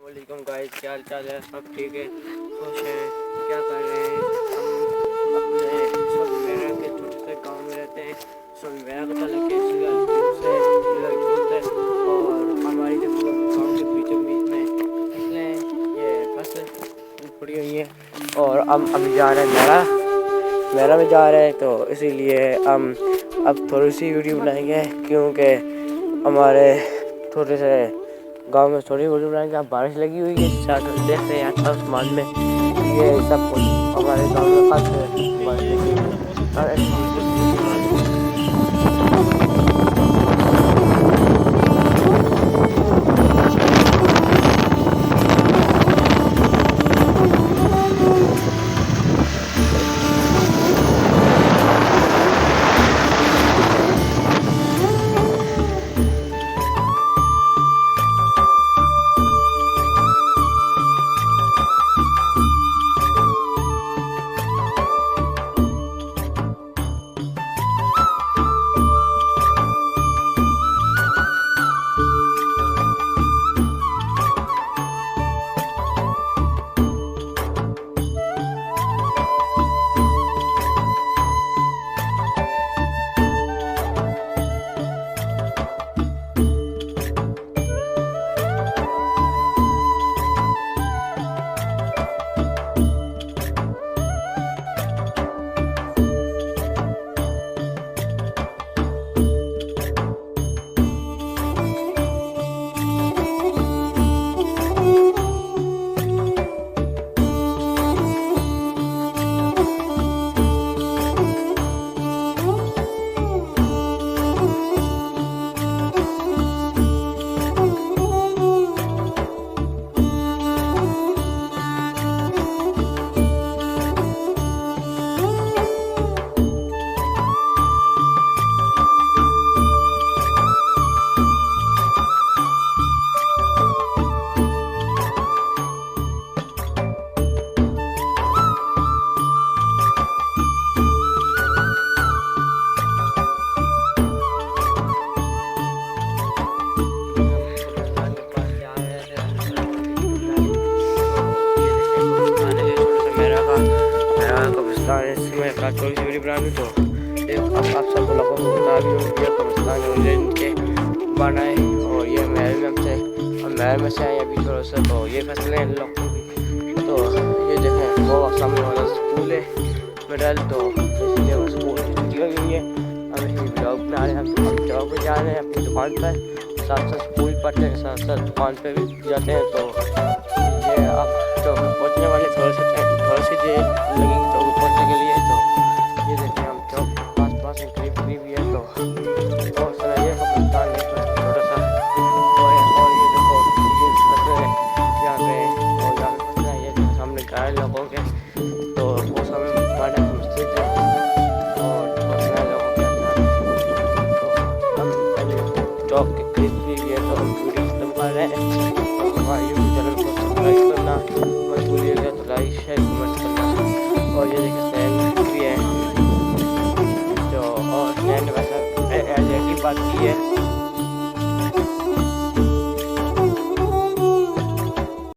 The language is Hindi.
वालेकुम गाइस, क्या हाल चाल है? सब ठीक है? खुश हैं? क्या कर रहे हैं? हम अपने सोनमेरा के छोटे से गांव में रहते हैं। सोनमेरा का ताल्लुक से और हमारी जो गांव के बीचों बीच में फसलें ये फसल पड़ी हुई है और हम अभी जा रहे हैं मेरा में जा रहे हैं, तो इसीलिए हम अब थोड़ी सी वीडियो बनाएंगे क्योंकि हमारे थोड़े से गांव में थोड़ी वीडियो बनाएंगे। अब बारिश लगी हुई है, देख रहे हैं आसमान में ये सब कुछ हमारे गांव में खास बारिश लगी हुई है। इसमें थोड़ी सी वीडियो बना दूँ तो आप सबको लोगों को बता भी हूँ। ये कब्रिस्तान है इनके बनाए और ये महल में से और महल में से आए अभी थोड़ा सा, तो ये फसलें हैं लोगों की। तो ये देखें वो सामने वाला स्कूल है मिडल, तो इसलिए वो स्कूल की छुट्टी हो गई है। हम इसी ब्लॉग बना रहे हैं, हम जॉब पर जा रहे हैं अपनी दुकान पर, साथ साथ स्कूल पढ़ते हैं, साथ साथ दुकान पर भी जाते हैं। तो ये आप तो पहुँचने वाले थोड़ी सी देर लगेगी तो पहुँचने के लिए। तो ये देखिए हम चौक आस-पास करीब ही है, तो बहुत सारा ये कब्रिस्तान है छोटा सा और ये देखो ये फसलें हैं यहाँ पे और यहाँ पे फसलें हैं। ये सामने गाय लोगों के, तो वो समय हमारे मस्जिद है और बहुत सारे लोगों के अंदर। तो हम पहले चौक के करीब भी है, तो हम वीडियो खत्म कर रहे हैं। तो हमारे यूट्यूब चैनल को सब्सक्राइब करना मत भूलिएगा।